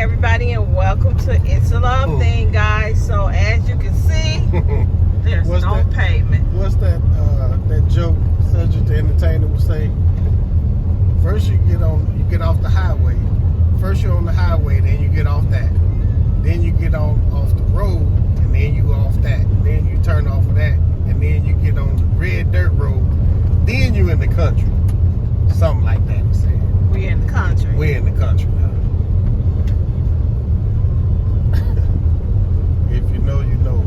everybody, and welcome to It's a Love Thing, guys. So as you can see, there's no pavement. What's that joke Cedric the Entertainer would say? First you get off the highway. First you're on the highway, then you get off that. Then you get off the road, and then you off that. Then you turn off of that, and then you get on the red dirt road. Then you in the country. Something like that. We in the country. We're in the country now. If you know, you know.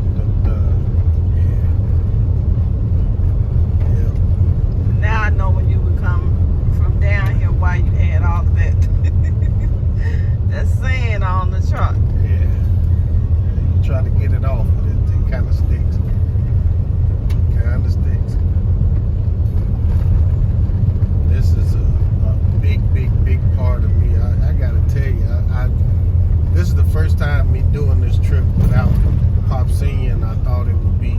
Yeah. Now I know when you would come from down here why you had all of that. That sand on the truck. Yeah. You try to get it off, but it kind of sticks. Kind of sticks. This is a big part of me. I gotta tell you, this is the first time me doing this trip without Pop Senior, and I thought it would be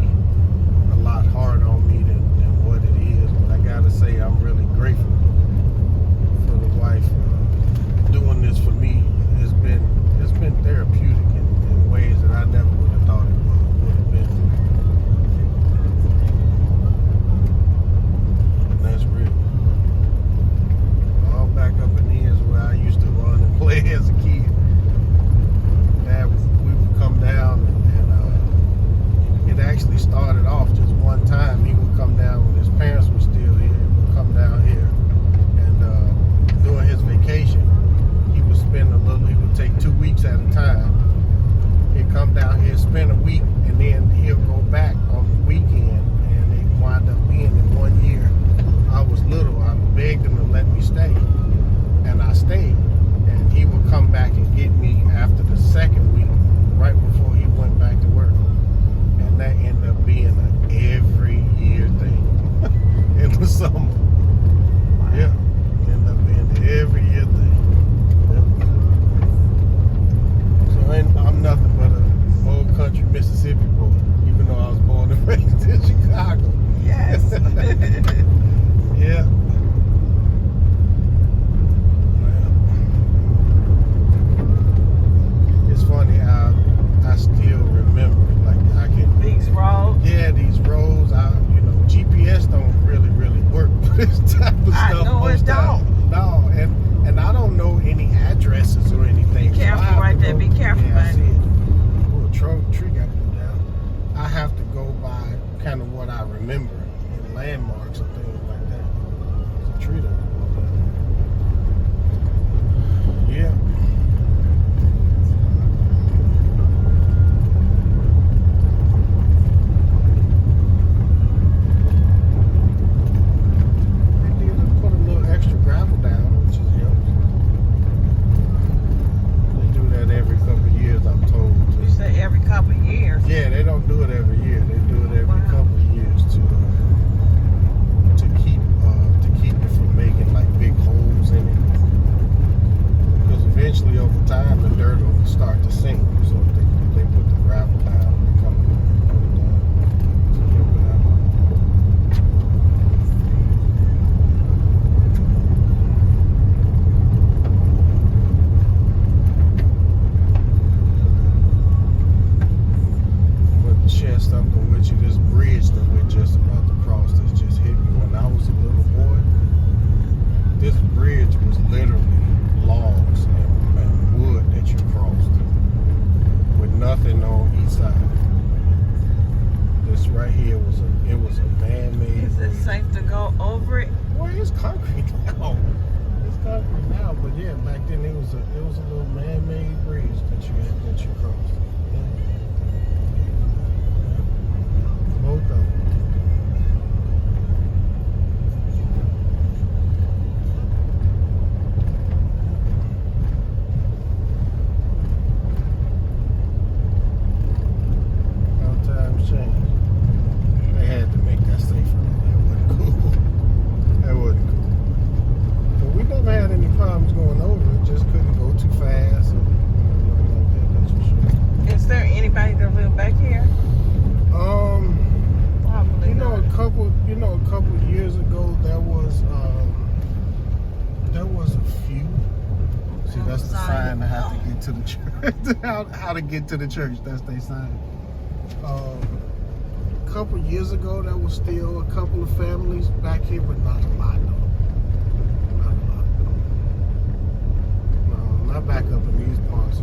a lot harder on me than what it is. But I gotta say, I'm really grateful for the wife doing this for me. It's been therapeutic in ways that I never would have thought it would have been. And that's real. All back up in here is where I used to run and play as a kid. Dad, we would come down and it actually started off just one time. He would come down when his parents were still here. He would come down here and during his vacation, he would take 2 weeks at a time. He'd come down here, spend a week, and then he'll go back on the weekend, and it wound up being in 1 year. I was little. I begged him to let me stay, and I stayed. And he would come back and get me after the second week, right before he went back to work. And that ended up being an every year thing in the summer. Yeah, ended up being an every year thing. So I'm nothing but a old country Mississippi boy, even though I was born and raised in Chicago. Yes. Yeah. Well, it's funny how I still remember, like I can. These roads. Yeah, these roads. GPS don't really work for this type of stuff. I know it don't. No, and I don't know any addresses or anything. Be careful right there. Be careful, yeah, I man. see it. Oh, a tree got moved down. I have to go by kind of what I remember and landmarks and things like that. There's a tree there. Yeah. Yeah, they don't do it every year. They do it every couple of years to keep it from making like big holes in it. Because eventually, over time, the dirt will start to sink. So they put the gravel down, they come and put it down to get it out. Share something with you. This bridge that we're just about to cross that's just hit me. When I was a little boy, this bridge was literally logs and wood that you crossed. sign to have to get to the church. how to get to the church. That's their sign. A couple years ago, there was still a couple of families back here, but not a lot, though. Not a lot. No, not back up in these parts.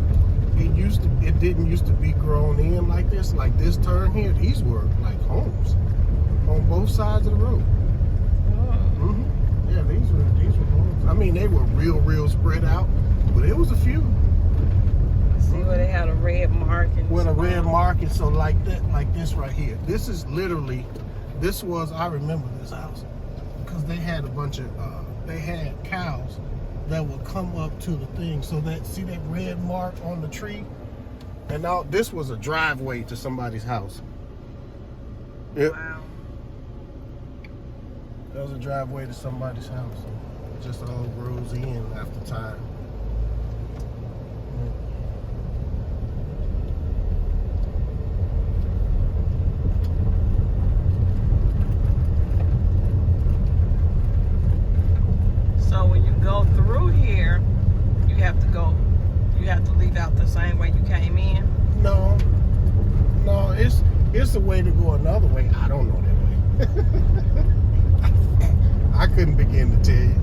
It didn't used to be grown in like this. Like this turn here, these were like homes on both sides of the road. Yeah, these were homes. I mean, they were real spread out, but it was a few. See where they had a red mark and with a red mark, so like that, like this right here. This is literally, I remember this house because they had a bunch of, they had cows that would come up to the thing. So see that red mark on the tree? And now this was a driveway to somebody's house. Yep. Wow. That was a driveway to somebody's house. It just all grows in after time. So when you go through here, you have to leave out the same way you came in? No, it's a way to go another way. I don't know that way. I couldn't begin to tell you.